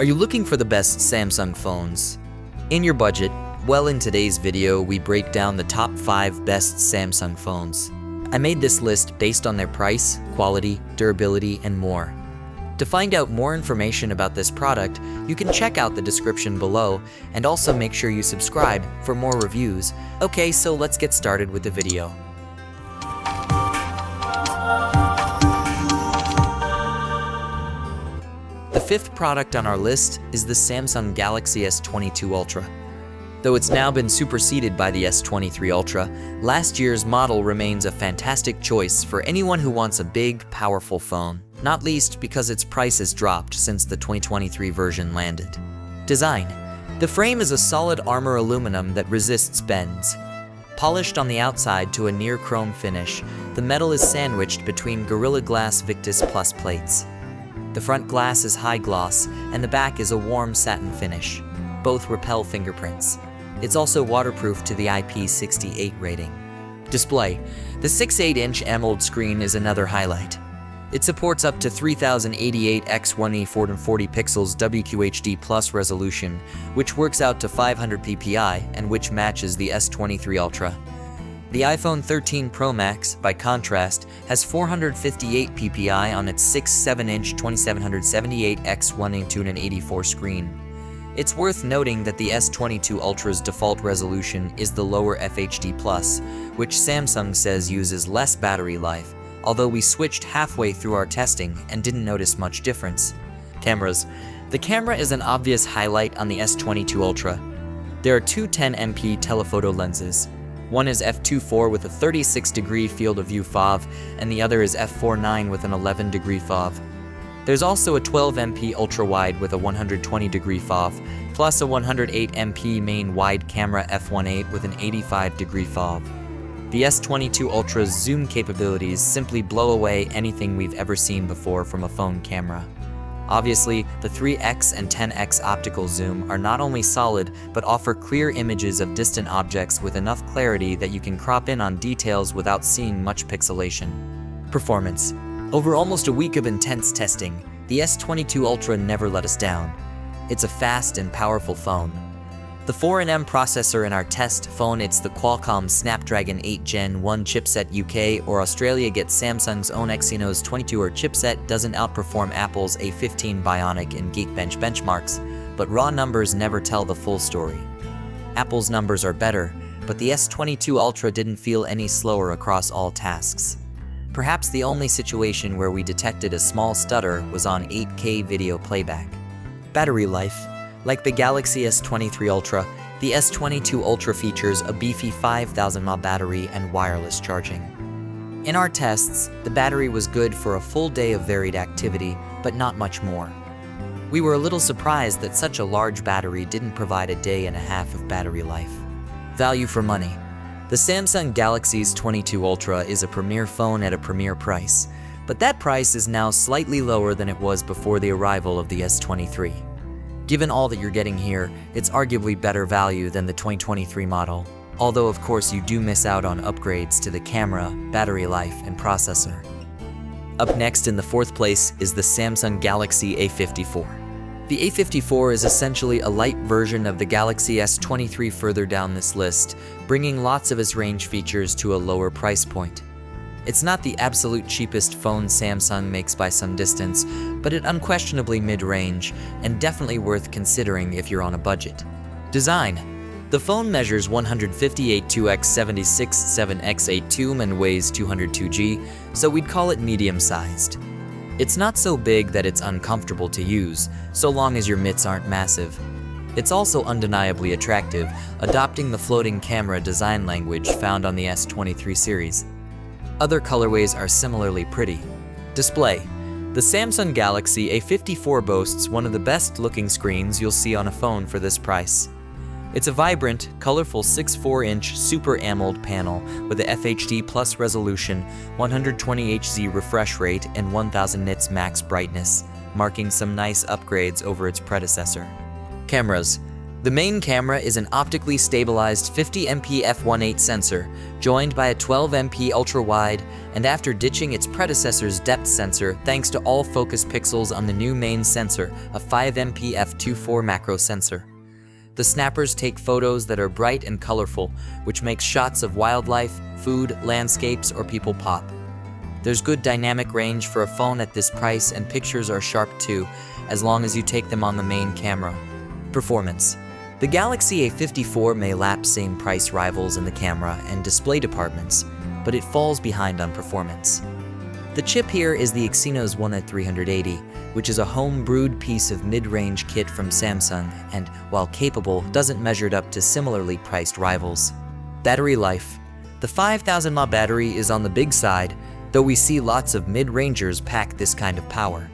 Are you looking for the best Samsung phones? In your budget? Well, in today's video, we break down the top 5 best Samsung phones. I made this list based on their price, quality, durability, and more. To find out more information about this product, you can check out the description below, and also make sure you subscribe for more reviews. Okay, so let's get started with the video. The fifth product on our list is the Samsung Galaxy S22 Ultra. Though it's now been superseded by the S23 Ultra, last year's model remains a fantastic choice for anyone who wants a big, powerful phone, not least because its price has dropped since the 2023 version landed. Design. The frame is a solid armor aluminum that resists bends. Polished on the outside to a near chrome finish, the metal is sandwiched between Gorilla Glass Victus Plus plates. The front glass is high gloss, and the back is a warm satin finish. Both repel fingerprints. It's also waterproof to the IP68 rating. Display. The 6.8-inch AMOLED screen is another highlight. It supports up to 3088 x 1440 pixels WQHD Plus resolution, which works out to 500 ppi and which matches the S23 Ultra. The iPhone 13 Pro Max, by contrast, has 458 ppi on its 6.7-inch 2778 x 1284 screen. It's worth noting that the S22 Ultra's default resolution is the lower FHD+, which Samsung says uses less battery life, although we switched halfway through our testing and didn't notice much difference. Cameras. The camera is an obvious highlight on the S22 Ultra. There are two 10MP telephoto lenses. One is f2.4 with a 36-degree field of view FOV, and the other is f4.9 with an 11-degree FOV. There's also a 12MP ultra-wide with a 120-degree FOV, plus a 108MP main wide camera f1.8 with an 85-degree FOV. The S22 Ultra's zoom capabilities simply blow away anything we've ever seen before from a phone camera. Obviously, the 3x and 10x optical zoom are not only solid, but offer clear images of distant objects with enough clarity that you can crop in on details without seeing much pixelation. Performance. Over almost a week of intense testing, the S22 Ultra never let us down. It's a fast and powerful phone. The 4nm processor in our test phone, it's the Qualcomm Snapdragon 8 Gen 1 chipset. UK or Australia gets Samsung's own Exynos 22er chipset, doesn't outperform Apple's A15 Bionic in Geekbench benchmarks, but raw numbers never tell the full story. Apple's numbers are better, but the S22 Ultra didn't feel any slower across all tasks. Perhaps the only situation where we detected a small stutter was on 8K video playback. Battery life. Like the Galaxy S23 Ultra, the S22 Ultra features a beefy 5000 mAh battery and wireless charging. In our tests, the battery was good for a full day of varied activity, but not much more. We were a little surprised that such a large battery didn't provide a day and a half of battery life. Value for money. The Samsung Galaxy S22 Ultra is a premier phone at a premier price, but that price is now slightly lower than it was before the arrival of the S23. Given all that you're getting here, it's arguably better value than the 2023 model, although of course you do miss out on upgrades to the camera, battery life, and processor. Up next in the fourth place is the Samsung Galaxy A54. The A54 is essentially a light version of the Galaxy S23 further down this list, bringing lots of its range features to a lower price point. It's not the absolute cheapest phone Samsung makes by some distance, but it unquestionably mid-range, and definitely worth considering if you're on a budget. Design. The phone measures 158 2x76 7x82 and weighs 202g, so we'd call it medium-sized. It's not so big that it's uncomfortable to use, so long as your mitts aren't massive. It's also undeniably attractive, adopting the floating camera design language found on the S23 series. Other colorways are similarly pretty. Display. The Samsung Galaxy A54 boasts one of the best-looking screens you'll see on a phone for this price. It's a vibrant, colorful 6.4-inch Super AMOLED panel with a FHD Plus resolution, 120Hz refresh rate, and 1000 nits max brightness, marking some nice upgrades over its predecessor. Cameras. The main camera is an optically stabilized 50MP f1.8 sensor, joined by a 12MP ultra-wide, and after ditching its predecessor's depth sensor thanks to all focus pixels on the new main sensor, a 5MP f2.4 macro sensor. The snappers take photos that are bright and colorful, which makes shots of wildlife, food, landscapes, or people pop. There's good dynamic range for a phone at this price, and pictures are sharp too, as long as you take them on the main camera. Performance. The Galaxy A54 may lap same price rivals in the camera and display departments, but it falls behind on performance. The chip here is the Exynos 1A380, which is a home-brewed piece of mid-range kit from Samsung and, while capable, doesn't measure up to similarly priced rivals. Battery life. The 5000 mAh battery is on the big side, though we see lots of mid-rangers pack this kind of power.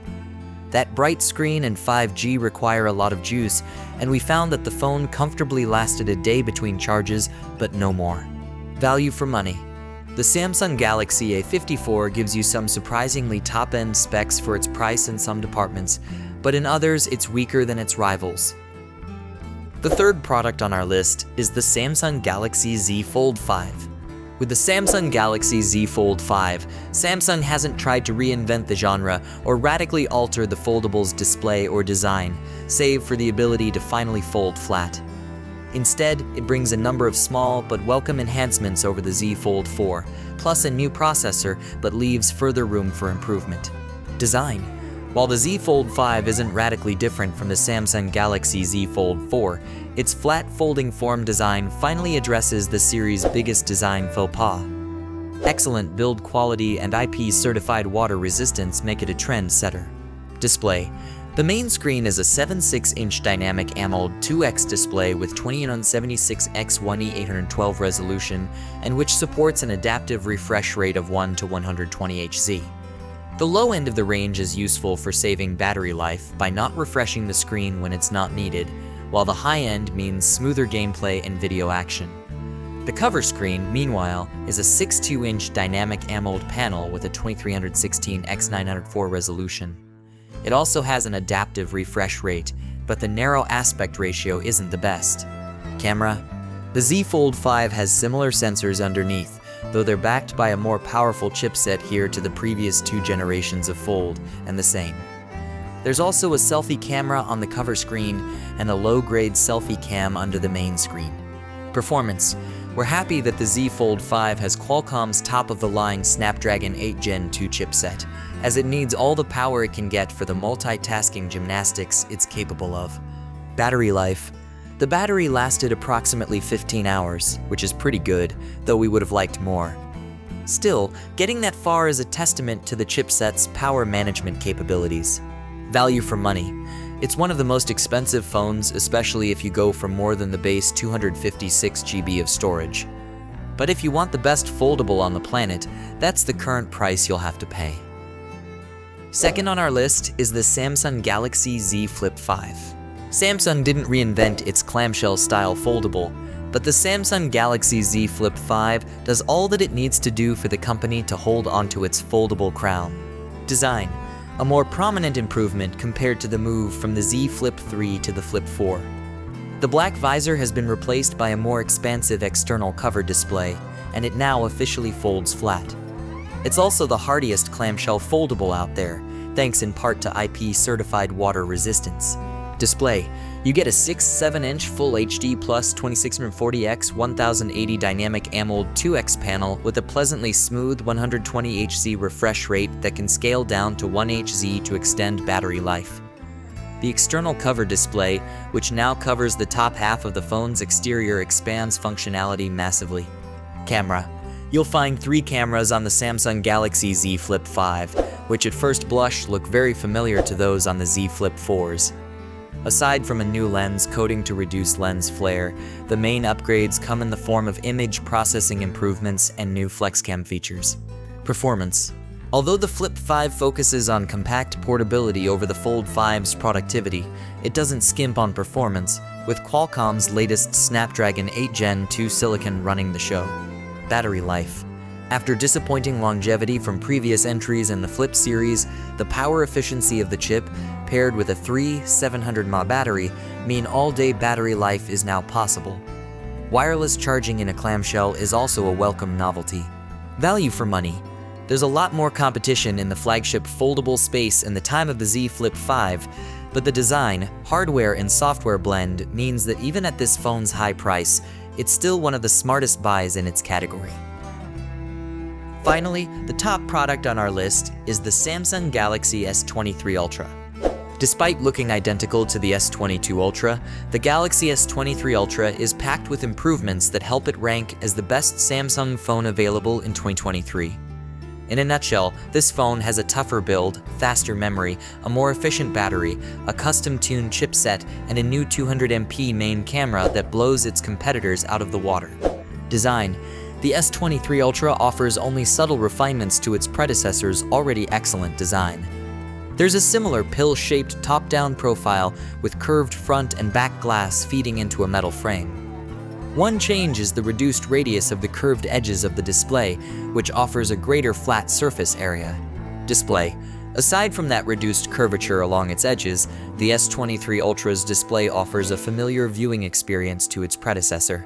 That bright screen and 5G require a lot of juice, and we found that the phone comfortably lasted a day between charges, but no more. Value for money. The Samsung Galaxy A54 gives you some surprisingly top-end specs for its price in some departments, but in others it's weaker than its rivals. The third product on our list is the Samsung Galaxy Z Fold 5. With the Samsung Galaxy Z Fold 5, Samsung hasn't tried to reinvent the genre or radically alter the foldable's display or design, save for the ability to finally fold flat. Instead, it brings a number of small but welcome enhancements over the Z Fold 4, plus a new processor, but leaves further room for improvement. Design. While the Z Fold 5 isn't radically different from the Samsung Galaxy Z Fold 4, its flat folding form design finally addresses the series' biggest design faux pas. Excellent build quality and IP-certified water resistance make it a trend-setter. Display. The main screen is a 7.6-inch dynamic AMOLED 2X display with 20x76x1E812 resolution, and which supports an adaptive refresh rate of 1 to 120 Hz. The low end of the range is useful for saving battery life by not refreshing the screen when it's not needed, while the high end means smoother gameplay and video action. The cover screen, meanwhile, is a 6.2-inch dynamic AMOLED panel with a 2316x904 resolution. It also has an adaptive refresh rate, but the narrow aspect ratio isn't the best. Camera. The Z Fold 5 has similar sensors underneath, though they're backed by a more powerful chipset here to the previous 2 generations of Fold, and the same. There's also a selfie camera on the cover screen and a low-grade selfie cam under the main screen. Performance. We're happy that the Z Fold 5 has Qualcomm's top-of-the-line Snapdragon 8 Gen 2 chipset, as it needs all the power it can get for the multitasking gymnastics it's capable of. Battery life. The battery lasted approximately 15 hours, which is pretty good, though we would have liked more. Still, getting that far is a testament to the chipset's power management capabilities. Value for money. It's one of the most expensive phones, especially if you go for more than the base 256 GB of storage. But if you want the best foldable on the planet, that's the current price you'll have to pay. Second on our list is the Samsung Galaxy Z Flip 5. Samsung didn't reinvent its clamshell-style foldable, but the Samsung Galaxy Z Flip 5 does all that it needs to do for the company to hold onto its foldable crown. Design. A more prominent improvement compared to the move from the Z Flip 3 to the Flip 4. The black visor has been replaced by a more expansive external cover display, and it now officially folds flat. It's also the hardiest clamshell foldable out there, thanks in part to IP-certified water resistance. Display. You get a 6.7-inch Full HD plus 2640x 1080 dynamic AMOLED 2X panel with a pleasantly smooth 120 Hz refresh rate that can scale down to 1 Hz to extend battery life. The external cover display, which now covers the top half of the phone's exterior, expands functionality massively. Camera. You'll find 3 cameras on the Samsung Galaxy Z Flip 5, which at first blush look very familiar to those on the Z Flip 4s. Aside from a new lens coating to reduce lens flare, the main upgrades come in the form of image processing improvements and new FlexCam features. Performance. Although the Flip 5 focuses on compact portability over the Fold 5's productivity, it doesn't skimp on performance, with Qualcomm's latest Snapdragon 8 Gen 2 silicon running the show. Battery life. After disappointing longevity from previous entries in the Flip series, the power efficiency of the chip, paired with a 700 mAh battery, mean all-day battery life is now possible. Wireless charging in a clamshell is also a welcome novelty. Value for money. There's a lot more competition in the flagship foldable space in the time of the Z Flip 5, but the design, hardware, and software blend means that even at this phone's high price, it's still one of the smartest buys in its category. Finally, the top product on our list is the Samsung Galaxy S23 Ultra. Despite looking identical to the S22 Ultra, the Galaxy S23 Ultra is packed with improvements that help it rank as the best Samsung phone available in 2023. In a nutshell, this phone has a tougher build, faster memory, a more efficient battery, a custom-tuned chipset, and a new 200MP main camera that blows its competitors out of the water. Design. The S23 Ultra offers only subtle refinements to its predecessor's already excellent design. There's a similar pill-shaped top-down profile with curved front and back glass feeding into a metal frame. One change is the reduced radius of the curved edges of the display, which offers a greater flat surface area. Display. Aside from that reduced curvature along its edges, the S23 Ultra's display offers a familiar viewing experience to its predecessor.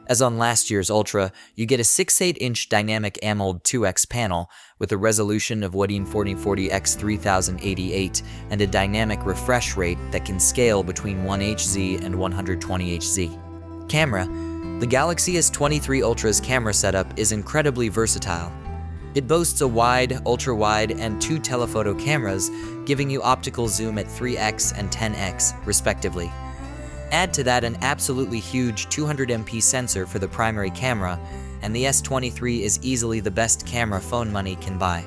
As on last year's Ultra, you get a 6.8-inch dynamic AMOLED 2X panel with a resolution of 1440x3088 and a dynamic refresh rate that can scale between 1Hz and 120Hz. Camera. The Galaxy S23 Ultra's camera setup is incredibly versatile. It boasts a wide, ultra-wide, and 2 telephoto cameras, giving you optical zoom at 3x and 10x, respectively. Add to that an absolutely huge 200MP sensor for the primary camera, and the S23 is easily the best camera phone money can buy.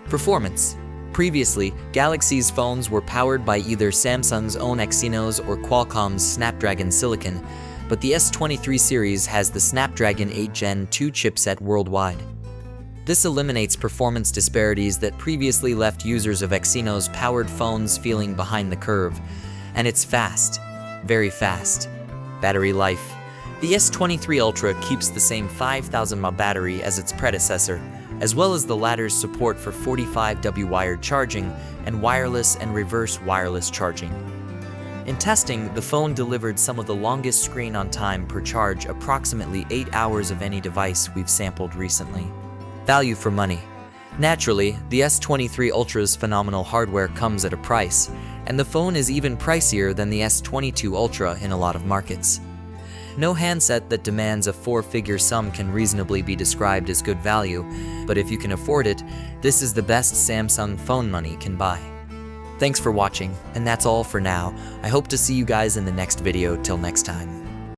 Performance. Previously, Galaxy's phones were powered by either Samsung's own Exynos or Qualcomm's Snapdragon Silicon, but the S23 series has the Snapdragon 8 Gen 2 chipset worldwide. This eliminates performance disparities that previously left users of Exynos-powered phones feeling behind the curve, and it's fast. Very fast. Battery life. The S23 Ultra keeps the same 5,000 mAh battery as its predecessor, as well as the latter's support for 45W wired charging and wireless and reverse wireless charging. In testing, the phone delivered some of the longest screen-on time per charge, approximately 8 hours of any device we've sampled recently. Value for money. Naturally, the S23 Ultra's phenomenal hardware comes at a price, and the phone is even pricier than the S22 Ultra in a lot of markets. No handset that demands a 4-figure sum can reasonably be described as good value, but if you can afford it, this is the best Samsung phone money can buy. Thanks for watching, and that's all for now. I hope to see you guys in the next video. Till next time.